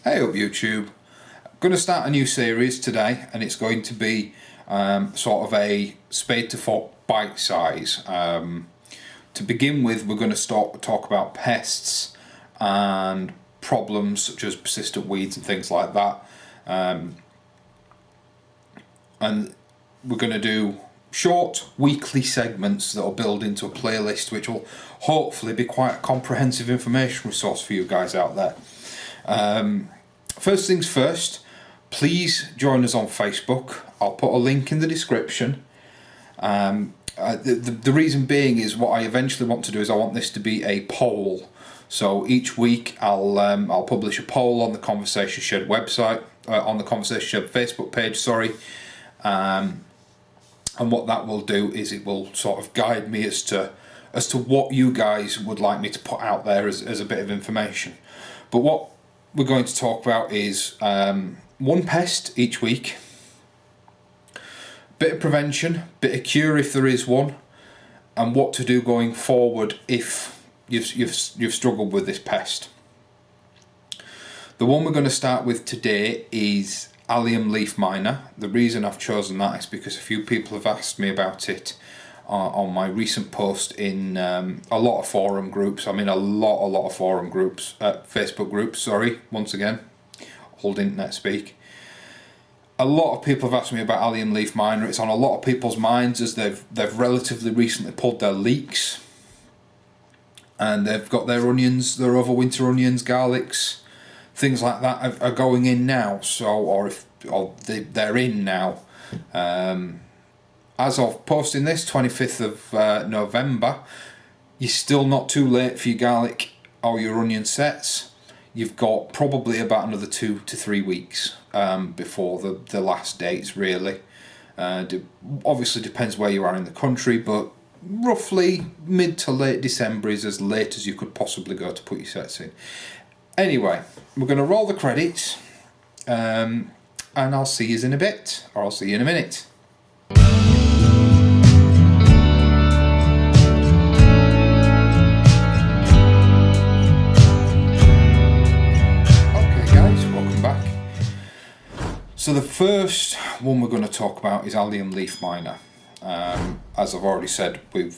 Hey up YouTube, I'm going to start a new series today, and it's going to be sort of a spade to fork bite size. To begin with, we're going to talk about pests and problems such as persistent weeds and things like that, and we're going to do short weekly segments that will build into a playlist which will hopefully be quite a comprehensive information resource for you guys out there. First things first, please join us on Facebook. I'll put a link in the description. The reason being is what I eventually want to do is I want this to be a poll. So each week I'll publish a poll on the Conversation Shed website, on the Conversation Shed Facebook page, sorry. And what that will do is it will sort of guide me as to what you guys would like me to put out there as a bit of information. But what we're going to talk about is one pest each week, bit of prevention, bit of cure if there is one, and what to do going forward if you've struggled with this pest. The one we're going to start with today is Allium Leaf Miner. The reason I've chosen that is because a few people have asked me about it on my recent post in a lot of forum groups. I'm in a lot of forum groups, Facebook groups, sorry, once again, old internet speak. A lot of people have asked me about Allium Leaf Miner. It's on a lot of people's minds as they've relatively recently pulled their leeks, and they've got their onions, their overwinter onions, garlics, things like that are going in now. So, they're in now. As of posting this, 25th of November, you're still not too late for your garlic or your onion sets. You've got probably about another 2 to 3 weeks before the last dates, really. Obviously depends where you are in the country, but roughly mid to late December is as late as you could possibly go to put your sets in. Anyway, we're going to roll the credits, and I'll see you in a bit, or I'll see you in a minute. So the first one we're going to talk about is Allium Leaf Miner. As I've already said, we've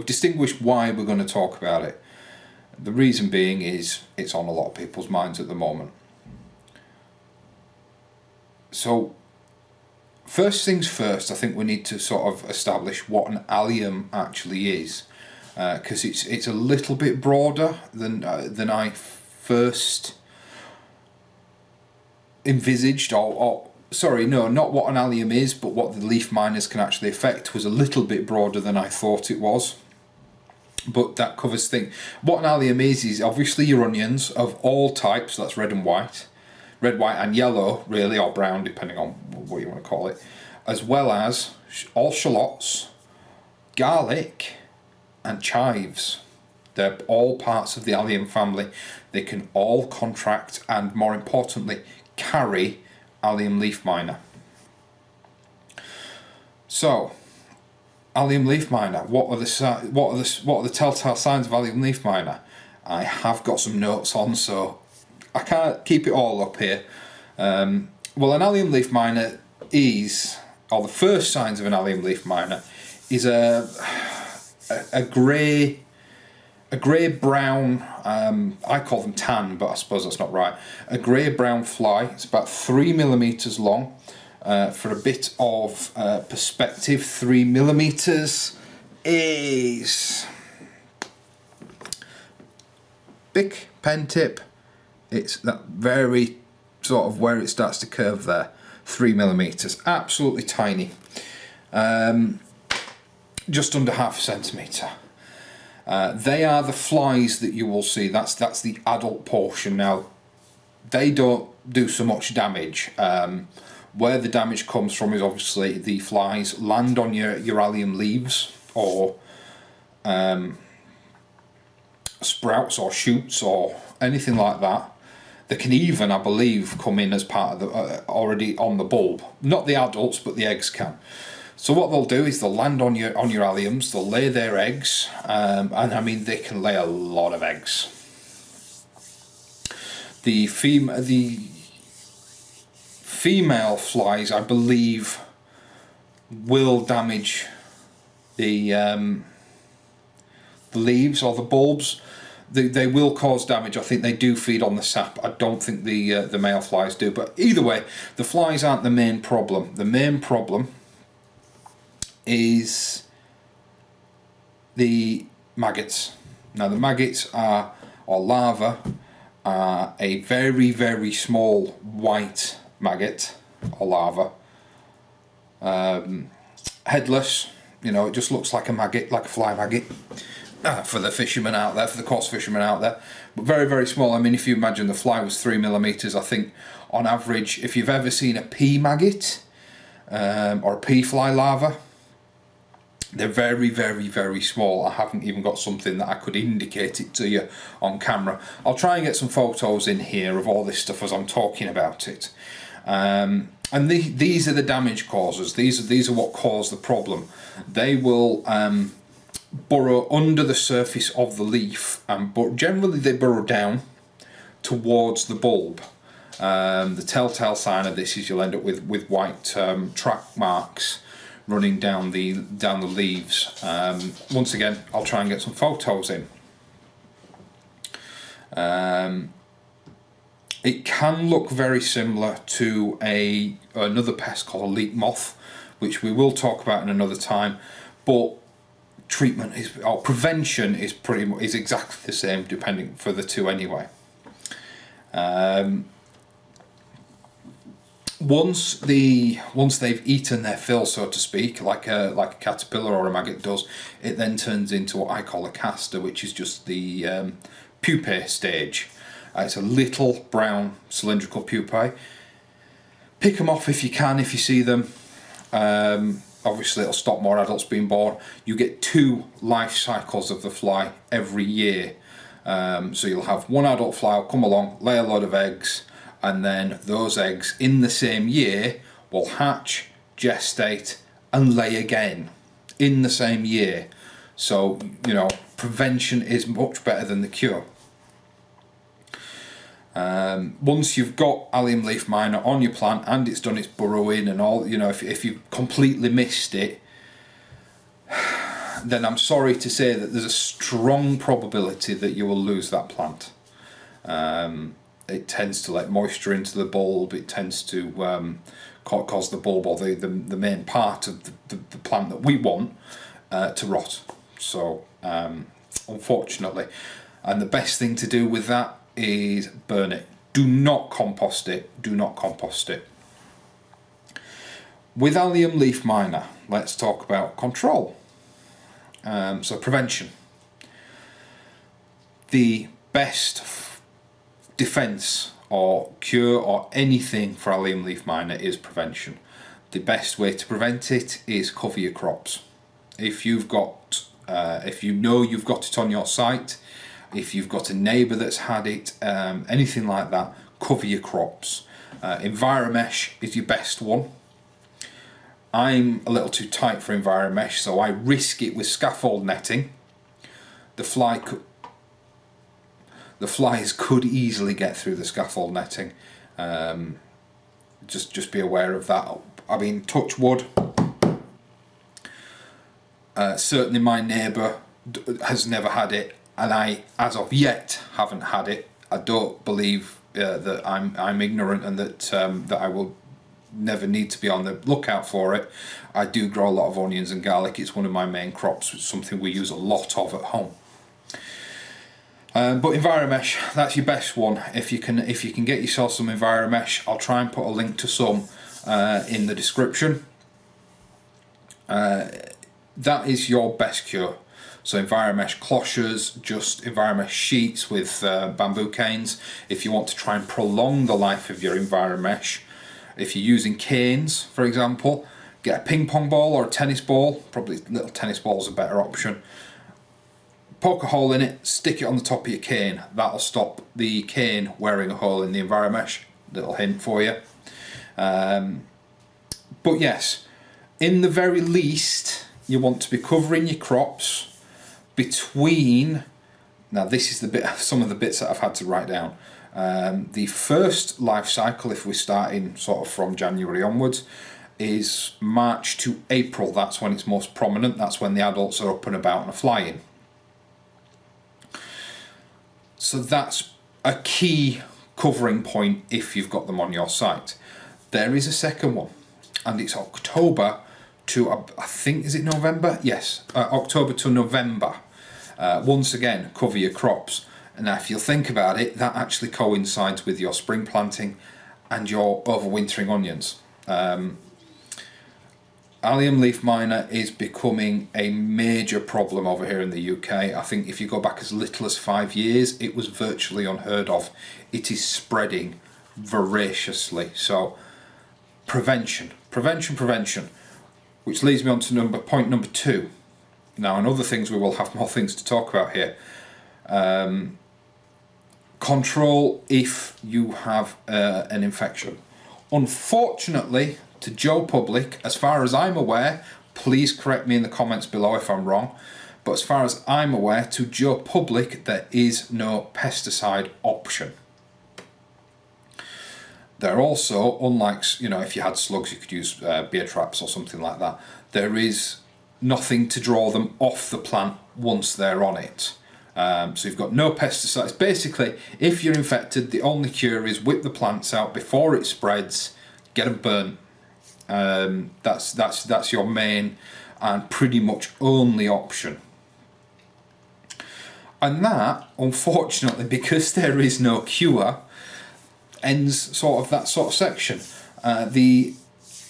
distinguished why we're going to talk about it. The reason being is it's on a lot of people's minds at the moment. So first things first, I think we need to sort of establish what an allium actually is, because it's a little bit broader than I first envisaged, or sorry, no, not what an allium is, but what the leaf miners can actually affect was a little bit broader than I thought it was. But that covers things. What an allium is obviously your onions of all types. That's red, white, and yellow, really, or brown, depending on what you want to call it, as well as all shallots, garlic, and chives. They're all parts of the allium family. They can all contract and, more importantly, carry Allium Leaf Miner. So, Allium Leaf Miner. What are the telltale signs of Allium Leaf Miner? I have got some notes on, so I can't keep it all up here. Well, an Allium Leaf Miner is, or the first signs of an Allium Leaf Miner is a grey brown, I call them tan, but I suppose that's not right. A grey brown fly. It's about 3 millimeters long. For a bit of perspective, 3 millimeters is big pen tip. It's that very sort of where it starts to curve there. 3 millimeters, absolutely tiny. Just under half a centimeter. They are the flies that you will see. That's the adult portion. Now, they don't do so much damage. Where the damage comes from is obviously the flies land on your allium leaves, or sprouts or shoots or anything like that. They can even, I believe, come in as part of the already on the bulb. Not the adults, but the eggs can. So what they'll do is they'll land on your alliums, they'll lay their eggs, and I mean they can lay a lot of eggs. The female flies, I believe, will damage the leaves or the bulbs. They will cause damage. I think they do feed on the sap. I don't think the male flies do. But either way, the flies aren't the main problem. The main problem is the maggots. Now the maggots are, or larvae, are a very, very small white maggot or larva. Headless, you know, it just looks like a maggot, like a fly maggot. For the fishermen out there, for the coarse fishermen out there, but very, very small. I mean, if you imagine the fly was 3 millimeters, I think on average, if you've ever seen a pea maggot or a pea fly larva, they're very, very, very small. I haven't even got something that I could indicate it to you on camera. I'll try and get some photos in here of all this stuff as I'm talking about it. And these are the damage causers. These are what cause the problem. They will burrow under the surface of the leaf, but generally they burrow down towards the bulb. The telltale sign of this is you'll end up with white track marks running down the leaves. Once again, I'll try and get some photos in. It can look very similar to another pest called a leek moth, which we will talk about in another time, but treatment or prevention is exactly the same depending for the two anyway. Once they've eaten their fill, so to speak, like a caterpillar or a maggot does, it then turns into what I call a castor, which is just the pupae stage. It's a little brown cylindrical pupae. Pick them off if you can, if you see them. Obviously it'll stop more adults being born. You get 2 life cycles of the fly every year. So you'll have one adult fly will come along, lay a load of eggs, and then those eggs in the same year will hatch, gestate, and lay again in the same year. So, you know, prevention is much better than the cure. Once you've got allium leaf miner on your plant and it's done its burrowing and all, you know, if you've completely missed it, then I'm sorry to say that there's a strong probability that you will lose that plant. It tends to let moisture into the bulb. It tends to cause the bulb or the main part of the plant that we want to rot. So unfortunately, and the best thing to do with that is burn it. Do not compost it. Do not compost it. With allium leaf miner, let's talk about control. So prevention. The best defense or cure or anything for allium leaf miner is prevention. The best way to prevent it is cover your crops. If you've got, if you know you've got it on your site, if you've got a neighbour that's had it, anything like that, cover your crops. Enviromesh is your best one. I'm a little too tight for Enviromesh, so I risk it with scaffold netting. The flies could easily get through the scaffold netting. Just be aware of that. I mean, touch wood. Certainly my neighbour has never had it, and I, as of yet, haven't had it. I don't believe that I'm ignorant and that I will never need to be on the lookout for it. I do grow a lot of onions and garlic. It's one of my main crops. It's something we use a lot of at home. But Enviromesh, that's your best one. If you can get yourself some Enviromesh, I'll try and put a link to some in the description. That is your best cure. So Enviromesh cloches, just Enviromesh sheets with bamboo canes. If you want to try and prolong the life of your Enviromesh, if you're using canes, for example, get a ping pong ball or a tennis ball. Probably little tennis ball is a better option. Poke a hole in it, stick it on the top of your cane. That'll stop the cane wearing a hole in the Enviromesh. Little hint for you. But yes, in the very least, you want to be covering your crops between. Now this is the bit, some of the bits that I've had to write down. The first life cycle, if we're starting sort of from January onwards, is March to April. That's when it's most prominent. That's when the adults are up and about and are flying. So that's a key covering point if you've got them on your site. There is a second one, and it's October to, I think, is it November? Yes, October to November. Once again, cover your crops. And now if you'll think about it, that actually coincides with your spring planting and your overwintering onions. Allium leaf miner is becoming a major problem over here in the UK. I think if you go back as little as 5 years, it was virtually unheard of. It is spreading voraciously. So prevention, which leads me on to point number 2. Now, and other things, we will have more things to talk about here. Control if you have an infection. Unfortunately, to Joe Public, as far as I'm aware, please correct me in the comments below if I'm wrong, but as far as I'm aware, to Joe Public, there is no pesticide option. There are also, unlike, if you had slugs, you could use beer traps or something like that. There is nothing to draw them off the plant once they're on it. So you've got no pesticides. Basically, if you're infected, the only cure is whip the plants out before it spreads, get them burnt. That's your main and pretty much only option. And that, unfortunately, because there is no cure, ends sort of that sort of section. The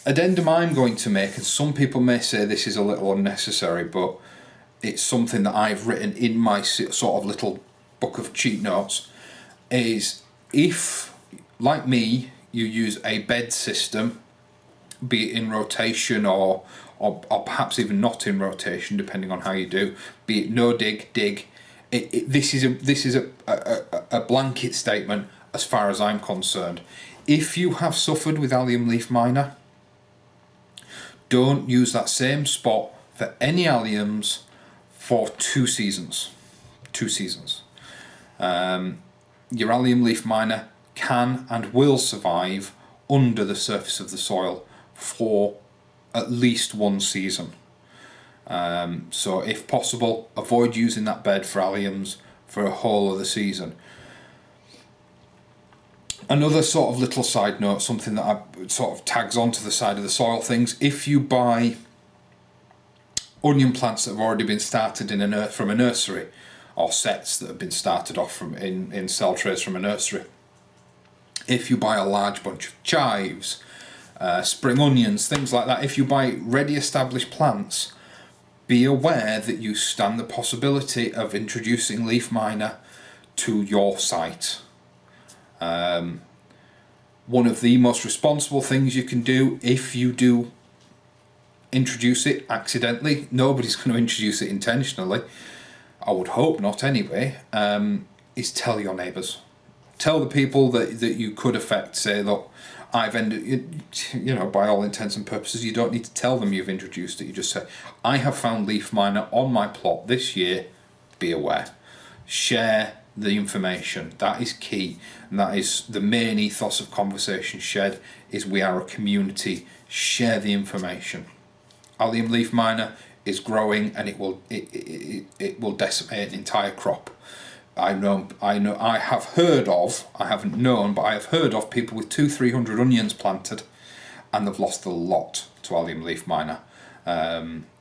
addendum I'm going to make, and some people may say this is a little unnecessary, but it's something that I've written in my sort of little book of cheat notes, is if, like me, you use a bed system, be it in rotation or perhaps even not in rotation, depending on how you do, be it no dig, dig, this is a blanket statement as far as I'm concerned. If you have suffered with allium leaf miner, don't use that same spot for any alliums for 2 seasons. 2 seasons. Your allium leaf miner can and will survive under the surface of the soil for at least 1 season. So if possible, avoid using that bed for alliums for a whole of the season. Another sort of little side note, something that I sort of tags onto the side of the soil things, if you buy onion plants that have already been started from a nursery, or sets that have been started off from in cell trays from a nursery, if you buy a large bunch of chives, spring onions, things like that, if you buy ready established plants, be aware that you stand the possibility of introducing leaf miner to your site. One of the most responsible things you can do if you do introduce it accidentally, nobody's going to introduce it intentionally, I would hope not anyway, is tell your neighbours. Tell the people that you could affect. Say, look, I've ended, by all intents and purposes, you don't need to tell them you've introduced it. You just say, I have found leaf miner on my plot this year, be aware. Share the information. That is key, and that is the main ethos of Conversation Shed, is we are a community. Share the information. Allium leaf miner is growing, and it will decimate an entire crop. I have heard of, I haven't known, but I have heard of people with 200-300 onions planted, and they've lost a lot to allium leaf miner,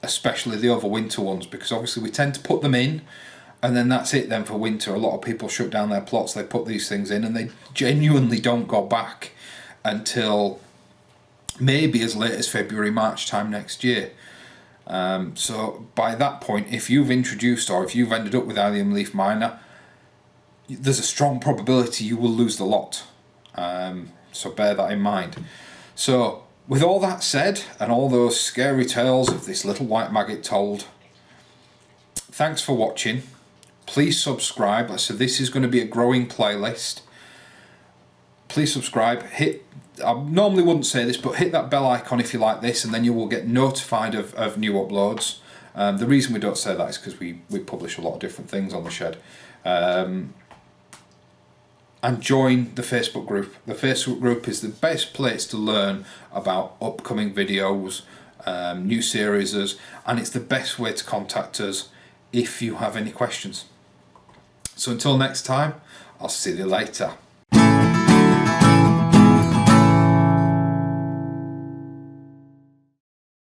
especially the overwinter ones, because obviously we tend to put them in, and then that's it then for winter. A lot of people shut down their plots, they put these things in, and they genuinely don't go back until maybe as late as February, March time next year. So by that point, if you've introduced or if you've ended up with allium leaf miner, there's a strong probability you will lose the lot. So bear that in mind. So with all that said, and all those scary tales of this little white maggot told, thanks for watching. Please subscribe. So this is going to be a growing playlist. Please subscribe. I normally wouldn't say this, but hit that bell icon if you like this, and then you will get notified of new uploads. The reason we don't say that is because we publish a lot of different things on the shed. and join the Facebook group. The Facebook group is the best place to learn about upcoming videos, new series, and it's the best way to contact us if you have any questions. So until next time, I'll see you later.